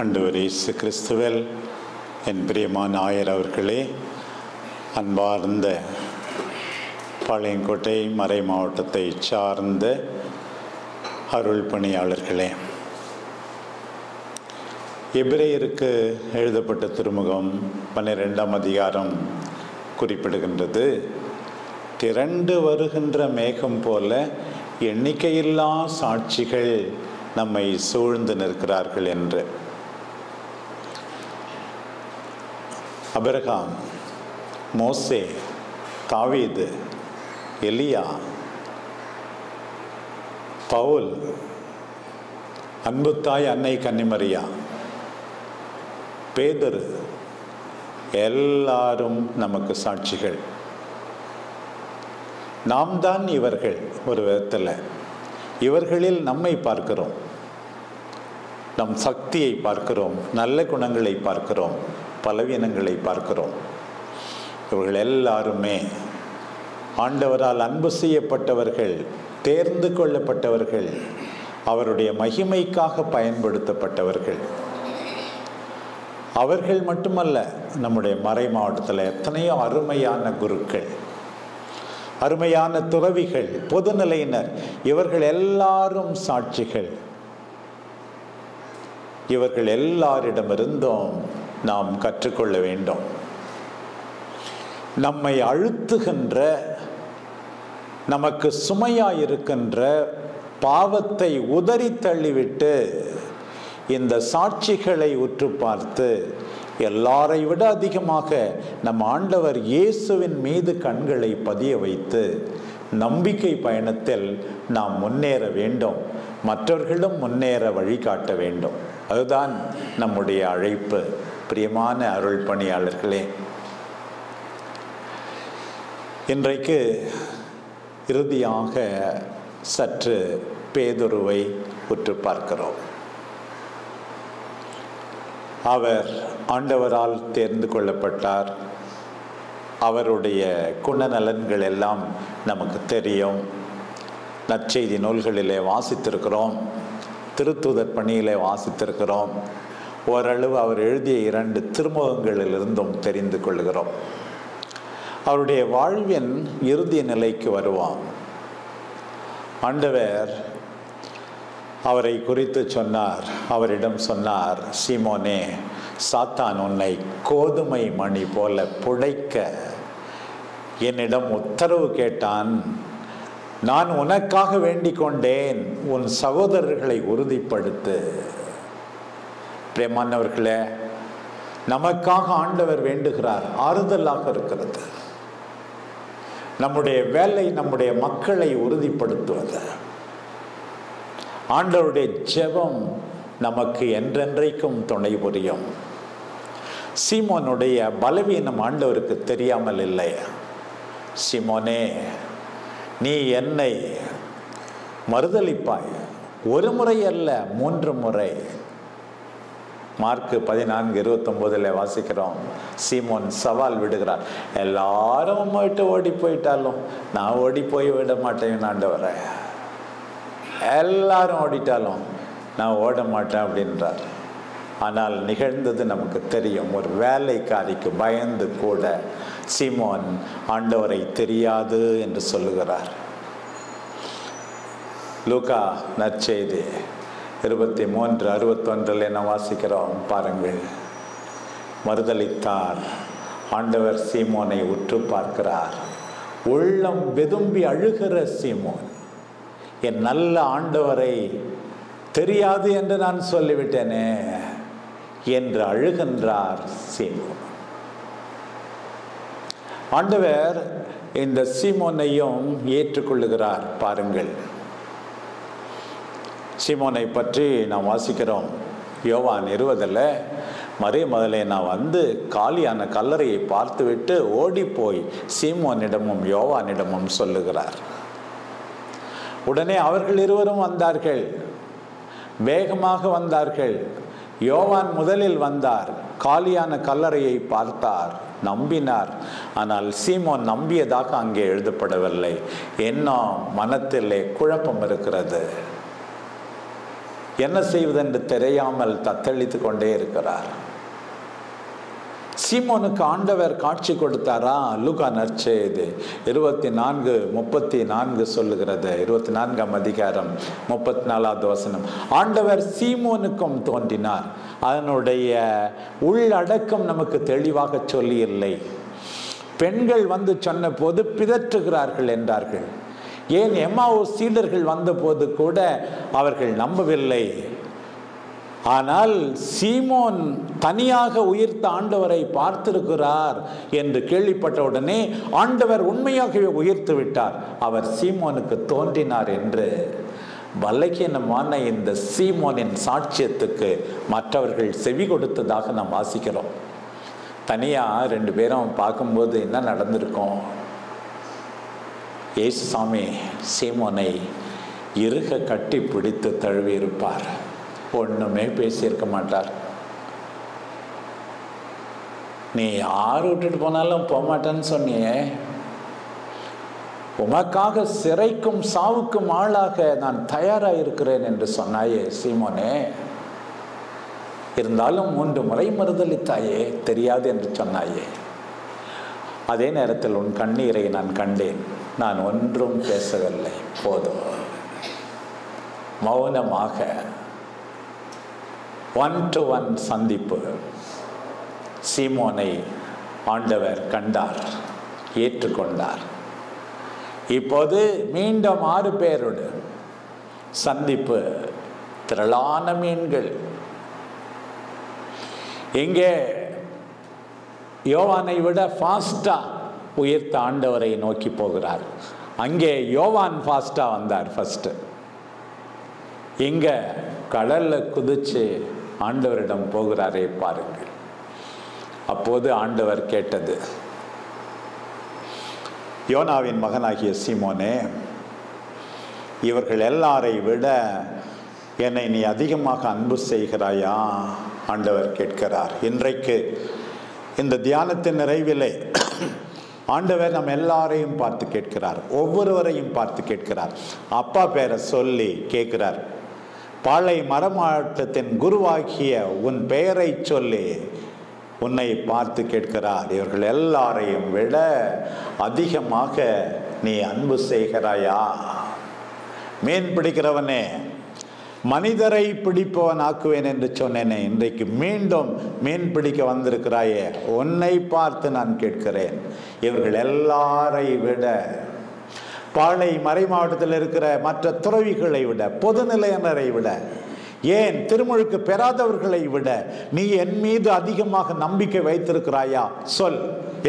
ஆண்டவர் இயேசு கிறிஸ்துவில் என் பிரியமான ஆயர் அவர்களே, அன்பார்ந்த பாளையங்கோட்டை மறை மாவட்டத்தை சார்ந்த அருள் பணியாளர்களே, எபிரேயருக்கு எழுதப்பட்ட திருமுகம் 12ஆம் அதிகாரம் குறிப்பிடுகின்றது, திரண்டு வருகின்ற மேகம் போல எண்ணிக்கையில்லா சாட்சிகள் நம்மை சூழ்ந்து நிற்கிறார்கள் என்று. அபிரகாம், மோசே, தாவீது, எலியா, பவுல், அன்புத்தாய் அன்னை கன்னிமரியா, பேதுரு, எல்லாரும் நமக்கு சாட்சிகள். நாம் தான் இவர்கள். ஒரு விதத்தில் இவர்களில் நம்மை பார்க்கிறோம், நம் சக்தியை பார்க்கிறோம், நல்ல குணங்களை பார்க்கிறோம், பலவீனங்களை பார்க்கிறோம். இவர்கள் எல்லாருமே ஆண்டவரால் அன்பு செய்யப்பட்டவர்கள், தேர்ந்து கொள்ளப்பட்டவர்கள், அவருடைய மகிமைக்காக பயன்படுத்தப்பட்டவர்கள். அவர்கள் மட்டுமல்ல, நம்முடைய மறை மாவட்டத்தில் எத்தனையோ அருமையான குருக்கள், அருமையான துறவிகள், பொதுநிலையினர், இவர்கள் எல்லாரும் சாட்சிகள். இவர்கள் எல்லாரிடமிருந்தும் நாம் கற்றுக்கொள்ள வேண்டும். நம்மை அழுத்துகின்ற, நமக்கு சுமையாயிருக்கின்ற பாவத்தை உதறி தள்ளிவிட்டு இந்த சாட்சிகளை உற்று பார்த்து எல்லாரை விட அதிகமாக நம் ஆண்டவர் இயேசுவின் மீது கண்களை பதிய வைத்து நம்பிக்கை பயணத்தில் நாம் முன்னேற வேண்டும், மற்றவர்களும் முன்னேற வழிகாட்ட வேண்டும். அதுதான் நம்முடைய அழைப்பு. பிரியமான அருள் பணியாளர்களே, இன்றைக்கு இறுதியாக சற்று பேதுருவை உற்று பார்க்கிறோம். அவர் ஆண்டவரால் தேர்ந்து கொள்ளப்பட்டார். அவருடைய குணநலன்கள் எல்லாம் நமக்கு தெரியும். நற்செய்தி நூல்களிலே வாசித்திருக்கிறோம், திருத்தூதர் பணியிலே வாசித்திருக்கிறோம். ஓரளவு அவர் எழுதிய 2 திருமுகங்களிலிருந்தும் தெரிந்து கொள்கிறோம். அவருடைய வாழ்வின் இறுதி நிலைக்கு வருவான். ஆண்டவர் அவரை குறித்து சொன்னார். அவரிடம் சொன்னார், சீமோனே, சாத்தான் உன்னை கோதுமை மணி போல புடைக்க என்னிடம் உத்தரவு கேட்டான். நான் உனக்காக வேண்டிக் கொண்டேன், உன் சகோதரர்களை உறுதிப்படுத்து. பிரியமானவர்களே, நமக்காக ஆண்டவர் வேண்டுகிறார். ஆறுதலாக இருக்கிறது. நம்முடைய வேலை நம்முடைய மக்களை உறுதிப்படுத்துவது. ஆண்டவருடைய ஜெபம் நமக்கு என்றென்றைக்கும் துணை புரியும். சீமோனுடைய பலவீனம் ஆண்டவருக்கு தெரியாமல் இல்லை. சீமோனே, நீ என்னை மறுதலிப்பாய், 1 முறை அல்ல 3 முறை. மார்க் 14:29 வாசிக்கிறோம். சீமோன் சவால் விடுகிறார். எல்லாரும் போயிட்டு ஓடி போயிட்டாலும் நான் ஓடி போய் விட மாட்டேன் ஆண்டவரே, எல்லாரும் ஓடிட்டாலும் நான் ஓட மாட்டேன் அப்படின்றார். ஆனால் நிகழ்ந்தது நமக்கு தெரியும். ஒரு வேலைக்காரிக்கு பயந்து கூட சீமோன் ஆண்டவரை தெரியாது என்று சொல்லுகிறார். லூக்கா நற்செய்தி 23:61 என்ன வாசிக்கிறோம் பாருங்கள். மறுதலித்தார். ஆண்டவர் சீமோனை உற்று பார்க்கிறார். உள்ளம் வெதும்பி அழுகிற சீமோன், என் நல்ல ஆண்டவரை தெரியாது என்று நான் சொல்லிவிட்டேனே என்று அழுகின்றார் சீமோன். ஆண்டவர் இந்த சீமோனையும் ஏற்றுக்கொள்ளுகிறார். பாருங்கள், சீமோனை பற்றி நாம் வாசிக்கிறோம். யோவான் 20 மரிய முதலே நான் வந்து காலியான கல்லறையை பார்த்துவிட்டு ஓடிப்போய் சீமோனிடமும் யோவானிடமும் சொல்லுகிறார். உடனே அவர்கள் இருவரும் வந்தார்கள், வேகமாக வந்தார்கள். யோவான் முதலில் வந்தார், காலியான கல்லறையை பார்த்தார், நம்பினார். ஆனால் சீமோன் நம்பியதாக அங்கே எழுதப்படவில்லை. என்ன மனத்திலே குழப்பம் இருக்கிறது. என்ன செய்வதென்று தெரியாமல் தத்தளித்து கொண்டே இருக்கிறார். சீமோனுக்கு ஆண்டவர் காட்சி கொடுத்தாரா? லூக்கா நற்செய்தி 24:34 சொல்லுகிறது. 24ஆம் அதிகாரம் 34வது வசனம். ஆண்டவர் சீமோனுக்கும் தோன்றினார். அதனுடைய உள்ளடக்கம் நமக்கு தெளிவாக சொல்லி இல்லை. பெண்கள் வந்து சொன்ன போது பிதற்றுகிறார்கள் என்றார்கள். ஏன் எம்மாவூஸ் சீடர்கள் வந்த போது கூட அவர்கள் நம்பவில்லை. ஆனால் சீமோன் தனியாக உயிர்த்த ஆண்டவரை பார்த்திருக்கிறார் என்று கேள்விப்பட்ட உடனே ஆண்டவர் உண்மையாகவே உயிர்த்து விட்டார், அவர் சீமோனுக்கு தோன்றினார் என்று பலகீனமான இந்த சீமோனின் சாட்சியத்துக்கு மற்றவர்கள் செவி கொடுத்ததாக நாம் வாசிக்கிறோம். தனியாக 2 பேரும் பார்க்கும்போது என்ன நடந்திருக்கும்? இயேசுசாமி சீமோனை இறுக கட்டி பிடித்து தழுவி இருப்பார். ஒன்றுமே பேசியிருக்க மாட்டார். நீ யார் விட்டுட்டு போனாலும் போகமாட்டேன்னு சொன்னியே, உமக்காக சிறைக்கும் சாவுக்கும் ஆளாக நான் தயாராக இருக்கிறேன் என்று சொன்னாயே சீமோனே, இருந்தாலும் 3 முறை மறுதளித்தாயே, தெரியாது என்று சொன்னாயே. அதே நேரத்தில் உன் கண்ணீரை நான் கண்டேன், நான் ஒன்றும் பேசவில்லை, போதும். மௌனமாக 1-to-1 சந்திப்பு. சீமோனை ஆண்டவர் கண்டார், ஏற்றுக்கொண்டார். இப்போது மீண்டும் 6 பேரோடு சந்திப்பு, திரளான மீன்கள். இங்கே யோவானை விட ஃபாஸ்டா உயிர்த்த ஆண்டவரை நோக்கி போகிறார். அங்கே யோவான் ஃபாஸ்டா வந்தார் ஃபர்ஸ்ட். இங்க கடல்ல குதிச்சு ஆண்டவரிடம் போகிறாரே பாருங்கள். அப்போது ஆண்டவர் கேட்டது, யோனாவின் மகனாகிய சீமோனே, இவர்கள் எல்லாரை விட என்னை நீ அதிகமாக அன்பு செய்கிறாயா? ஆண்டவர் கேட்கிறார். இன்றைக்கு இந்த தியானத்தின் நிறைவிலே ஆண்டவர் நம்ம எல்லாரையும் பார்த்து கேட்கிறார், ஒவ்வொருவரையும் பார்த்து கேட்கிறார். அப்பா பேரை சொல்லி கேட்கிறார். பாளை மரமாவட்டத்தின் குருவாகிய உன் பெயரை சொல்லி உன்னை பார்த்து கேட்கிறார். இவர்கள் எல்லாரையும் விட அதிகமாக நீ அன்பு செய்கிறாயா? மீன் பிடிக்கிறவனே, மனிதரை பிடிப்பவன் ஆக்குவேன் என்று சொன்னேனே, இன்றைக்கு மீண்டும் மீன் பிடிக்க வந்திருக்கிறாயே, உன்னை பார்த்து நான் கேட்கிறேன். இவர்கள் எல்லாரை விட, பாளை மறை மாவட்டத்தில் இருக்கிற மற்ற துறவிகளை விட, பொதுநிலையினரை விட, ஏன் திருமுழுக்கு பெறாதவர்களை விட நீ என் மீது அதிகமாக நம்பிக்கை வைத்திருக்கிறாயா? சொல்,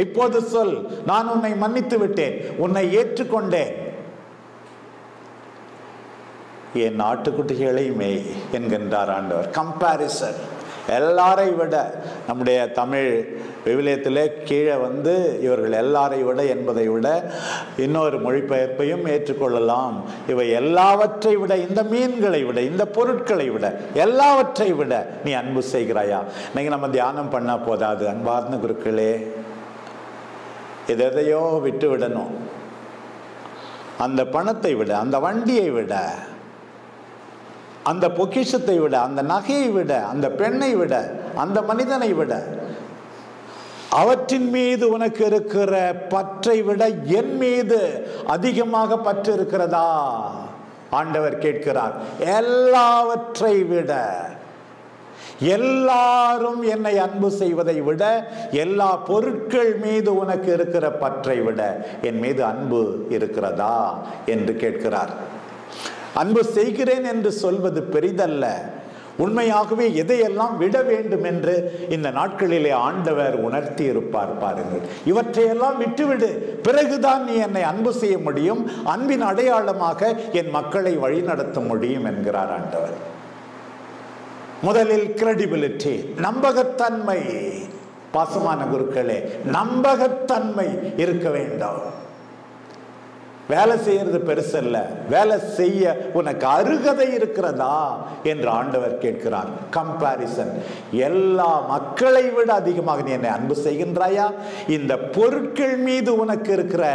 இப்போது சொல். நான் உன்னை மன்னித்து விட்டேன், உன்னை ஏற்றுக்கொண்டேன். என் ஆட்டுக்குட்டிகளை மேய் என்கின்றார் ஆண்டவர். கம்பேரிசன், எல்லாரை விட. நம்முடைய தமிழ் விவிலியத்திலே கீழே வந்து இவர்கள் எல்லாரை விட என்பதை விட இன்னொரு மொழிபெயர்ப்பையும் ஏற்றுக்கொள்ளலாம். இவை எல்லாவற்றை விட, இந்த மீன்களை விட, இந்த பொருட்களை விட, எல்லாவற்றை விட நீ அன்பு செய்கிறாயா? இன்னைக்கு நம்ம தியானம் பண்ணா போதாது. அன்பார்ந்த குருக்களே, எதையோ விட்டு விடணும். அந்த பணத்தை விட, அந்த வண்டியை விட, அந்த பொக்கிஷத்தை விட, அந்த நகையை விட, அந்த பெண்ணை விட, அந்த மனிதனை விட, அவற்றின் மீது உனக்கு இருக்கிற பற்றை விட என் மீது அதிகமாக பற்று இருக்கிறதா? ஆண்டவர் கேட்கிறார். எல்லாவற்றை விட, எல்லாரும் என்னை அன்பு செய்வதை விட, எல்லா பொருட்கள் மீது உனக்கு இருக்கிற பற்றை விட என் மீது அன்பு இருக்கிறதா என்று கேட்கிறார். அன்பு செய்கிறேன் என்று சொல்வது பெரிதல்ல. உண்மையாகவே எதையெல்லாம் விட வேண்டும் என்று இந்த நாட்களிலே ஆண்டவர் உணர்த்தி இருப்பார். பாருங்கள், இவற்றையெல்லாம் விட்டுவிடு, பிறகுதான் நீ என்னை அன்பு செய்ய முடியும், அன்பின் அடையாளமாக என் மக்களை வழிநடத்த முடியும் என்கிறார் ஆண்டவர். முதலில் கிரெடிபிலிட்டி, நம்பகத்தன்மை. பாசமான குருக்களே, நம்பகத்தன்மை இருக்க வேண்டும். வேலை செய்யறது பெருசல்ல, வேலை செய்ய உனக்கு அருகதை இருக்கிறதா என்று ஆண்டவர் கேட்கிறார். கம்பாரிசன். எல்லா மக்களை விட அதிகமாக நீ என்னை அன்பு செய்கின்றாயா? இந்த பொருட்கள் மீது உனக்கு இருக்கிற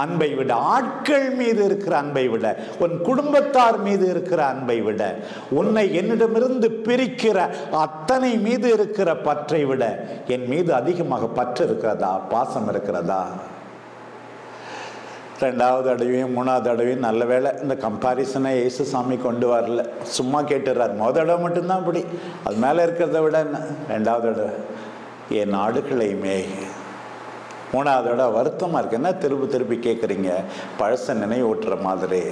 அன்பை விட, ஆட்கள் மீது இருக்கிற அன்பை விட, உன் குடும்பத்தார் மீது இருக்கிற அன்பை விட, உன்னை என்னிடமிருந்து பிரிக்கிற அத்தனை மீது இருக்கிற பற்றை விட என் மீது அதிகமாக பற்று இருக்கிறதா, பாசம் இருக்கிறதா? ரெண்டாவது தடவையும் மூணாவது தடவையும் நல்ல வேலை இந்த கம்பாரிசனை இயேசு சாமி கொண்டு வரல, சும்மா கேட்டுறார். முதல் தடவை மட்டும்தான் அப்படி, அது மேலே இருக்கிறத விட என்ன. ரெண்டாவது தடவை என் ஆடுகளை மேய். மூணாவது தடவை வருத்தமாக இருக்கு, என்ன திருப்பி கேட்குறீங்க? பழச நினைவூட்டுற மாதிரி,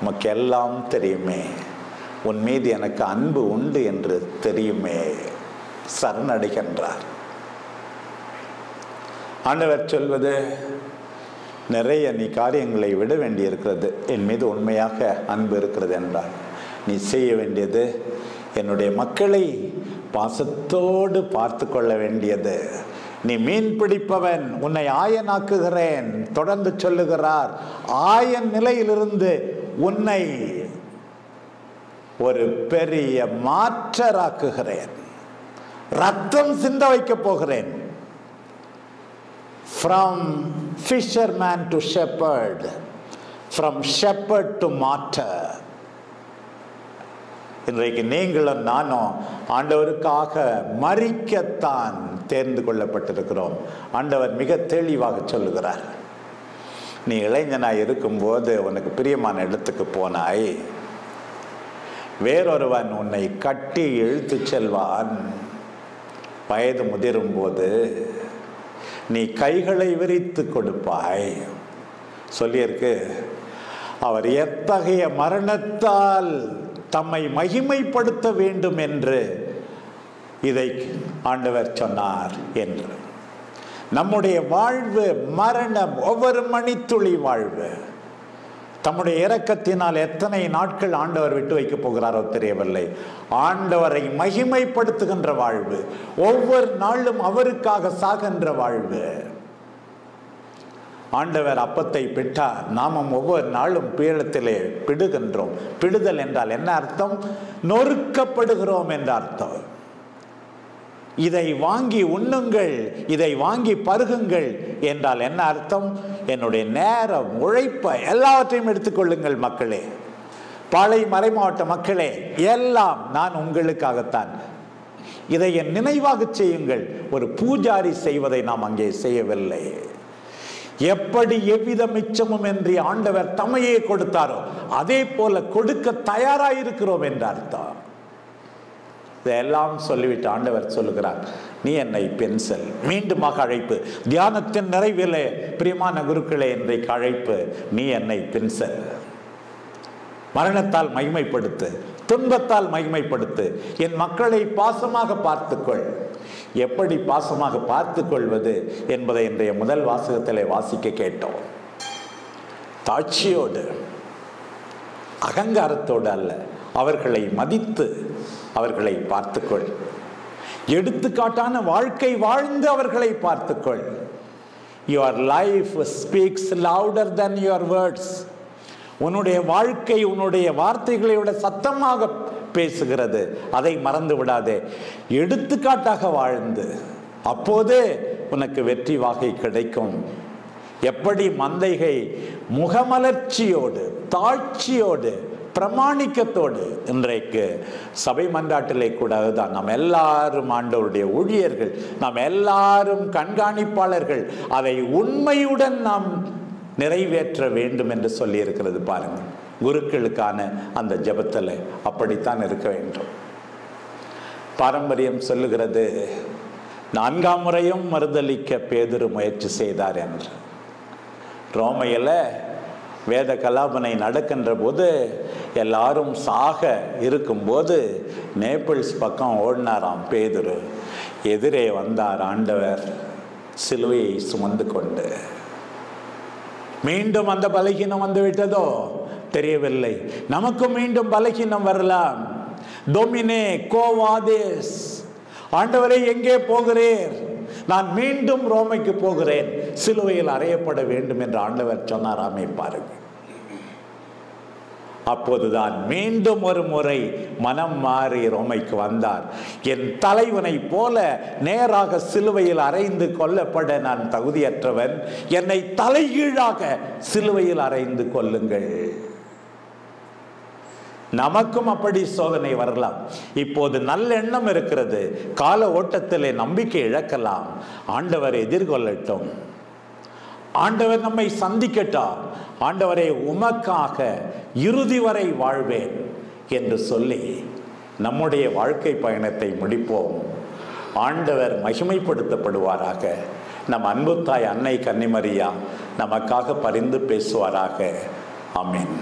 உமக்கு எல்லாம் தெரியுமே, உன் மீது எனக்கு அன்பு உண்டு என்று தெரியுமே. சரணடைகின்றார். ஆண்டவர் சொல்வது, நிறைய நீ காரியங்களை விட வேண்டி இருக்கிறது, என் மீது உண்மையாக அன்பு இருக்கிறது என்றார். நீ செய்ய வேண்டியது என்னுடைய மக்களை பாசத்தோடு பார்த்து கொள்ள வேண்டியது. நீ மீன் பிடிப்பவன், உன்னை ஆயனாக்குகிறேன். தொடர்ந்து சொல்லுகிறார், ஆயன் நிலையிலிருந்து உன்னை ஒரு பெரிய மாற்றராக்குகிறேன், ரத்தம் சிந்த வைக்க போகிறேன். From fisherman to shepherd, from shepherd to martyr. இன்றைக்கு நீங்களும் நானும் ஆண்டவருக்காக மரிக்கத்தான் தேர்ந்து கொள்ளப்பட்டிருக்கிறோம். ஆண்டவர் மிக தெளிவாக சொல்லுகிறார். நீ இளைஞனாய் இருக்கும்போது உனக்கு பிரியமான இடத்துக்கு போனாய், வேறொருவன் உன்னை கட்டி இழுத்து செல்வான். வயது முதிரும் போது நீ கைகளை விரித்து கொடுப்பாய். சொல்லியிருக்கு, அவர் எத்தகைய மரணத்தால் தம்மை மகிமைப்படுத்த வேண்டும் என்று இதை ஆண்டவர் சொன்னார் என்று. நம்முடைய வாழ்வு மரணம், ஒவ்வொரு மணித்துளி வாழ்வு. தம்முடைய இரக்கத்தினால் எத்தனை நாட்கள் ஆண்டவர் விட்டு வைக்க போகிறாரோ தெரியவில்லை. ஆண்டவரை மகிமைப்படுத்துகின்ற வாழ்வு, ஒவ்வொரு நாளும் அவருக்காக சாகின்ற வாழ்வு. ஆண்டவர் அப்பத்தை பிட்டார், நாமும் ஒவ்வொரு நாளும் பீடத்திலே பிடுகின்றோம். பிடுதல் என்றால் என்ன அர்த்தம்? நொறுக்கப்படுகிறோம் என்ற அர்த்தம். இதை வாங்கி உண்ணுங்கள், இதை வாங்கி பருகுங்கள் என்றால் என்ன அர்த்தம்? என்னுடைய நேரம், உழைப்பை எல்லாவற்றையும் எடுத்துக்கொள்ளுங்கள் மக்களே, பாளை மறை மாவட்ட மக்களே, எல்லாம் நான் உங்களுக்காகத்தான். இதை என் நினைவாக செய்யுங்கள். ஒரு பூஜாரி செய்வதை நாம் அங்கே செய்யவில்லை. எப்படி எவ்வித மிச்சமும் என்று ஆண்டவர் தம்மையே கொடுத்தாரோ அதே போல கொடுக்க தயாராயிருக்கிறோம் என்ற அர்த்தம். இதெல்லாம் சொல்லிவிட்டு ஆண்டவர் சொல்லுகிறார், நீ என்னை பென்சல். மீண்டுமாக அழைப்பு, தியானத்தின் நிறைவிலே பிரியமான குருக்களே, இன்றைக்கு அழைப்பு, நீ என்னை பென்சல். மரணத்தால் மகிமைப்படுத்து, துன்பத்தால் மகிமைப்படுத்து, என் மக்களை பாசமாக பார்த்துக்கொள். எப்படி பாசமாக பார்த்து கொள்வது என்பதை இன்றைய முதல் வாசகத்திலே வாசிக்க கேட்டோம். தாட்சியோடு, அகங்காரத்தோடு அல்ல, அவர்களை மதித்து அவர்களை பார்த்துக்கொள். எடுத்துக்காட்டான வாழ்க்கை வாழ்ந்து அவர்களை பார்த்துக்கொள். Your life speaks louder than your words. உன்னுடைய வாழ்க்கை உன்னுடைய வார்த்தைகளை விட சத்தமாக பேசுகிறது. அதை மறந்து விடாதே. எடுத்துக்காட்டாக வாழ்ந்து, அப்போதே உனக்கு வெற்றி வாகை கிடைக்கும். எப்படி மந்தைகை முகமலர்ச்சியோடு, தாட்சியோடு, பிரமாணிக்கத்தோடு, இன்றைக்கு சபை மன்றாட்டிலே கூட அதுதான். நாம் எல்லாரும் ஆண்டவருடைய ஊழியர்கள், நாம் எல்லாரும் கண்காணிப்பாளர்கள். அதை உண்மையுடன் நாம் நிறைவேற்ற வேண்டும் என்று சொல்லி இருக்கிறது பாருங்கள். குருக்களுக்கான அந்த ஜெபத்தில் அப்படித்தான் இருக்க வேண்டும். பாரம்பரியம் சொல்லுகிறது, 4ஆம் முறையும் மறுதலிக்க பேதுரு முயற்சி செய்தார் என்று. ரோமையில் வேத கலாபனை நடக்கின்ற போது எல்லாரும் சாக இருக்கும்போது நேபிள்ஸ் பக்கம் ஓடினாராம் பேதுரு. எதிரே வந்தார் ஆண்டவர் சிலுவையை சுமந்து கொண்டு. மீண்டும் அந்த பலகீனம் வந்து விட்டதோ தெரியவில்லை. நமக்கும் மீண்டும் பலகீனம் வரலாம். டொமினே கோவாதேஸ், ஆண்டவரே எங்கே போகிறீர்? நான் மீண்டும் ரோமைக்கு போகிறேன், சிலுவையில் அறையப்பட வேண்டும் என்று ஆண்டவர் சொன்னாராமே பாருங்க. அப்போதுதான் மீண்டும் ஒரு முறை மனம் மாறி ரோமைக்கு வந்தார். என் தலைவனை போல நேராக சிலுவையில் அறைந்து கொல்லப்பட நான் தகுதியற்றவன், என்னை தலைகீழாக சிலுவையில் அறைந்து கொல்லுங்கள். நமக்கும் அப்படி சோதனை வரலாம். இப்போது நல்லெண்ணம் இருக்கிறது, கால ஓட்டத்திலே நம்பிக்கை இழக்கலாம். ஆண்டவர் எதிர்கொள்ளட்டும், ஆண்டவர் நம்மை சந்திக்கட்டும். ஆண்டவரை உமக்காக இறுதி வரை வாழ்வேன் என்று சொல்லி நம்முடைய வாழ்க்கை பயணத்தை முடிப்போம். ஆண்டவர் மகிமைப்படுத்தப்படுவாராக. நம் அன்பு தாய் அன்னை கன்னிமரியா நமக்காக பரிந்து பேசுவாராக. ஆமென்.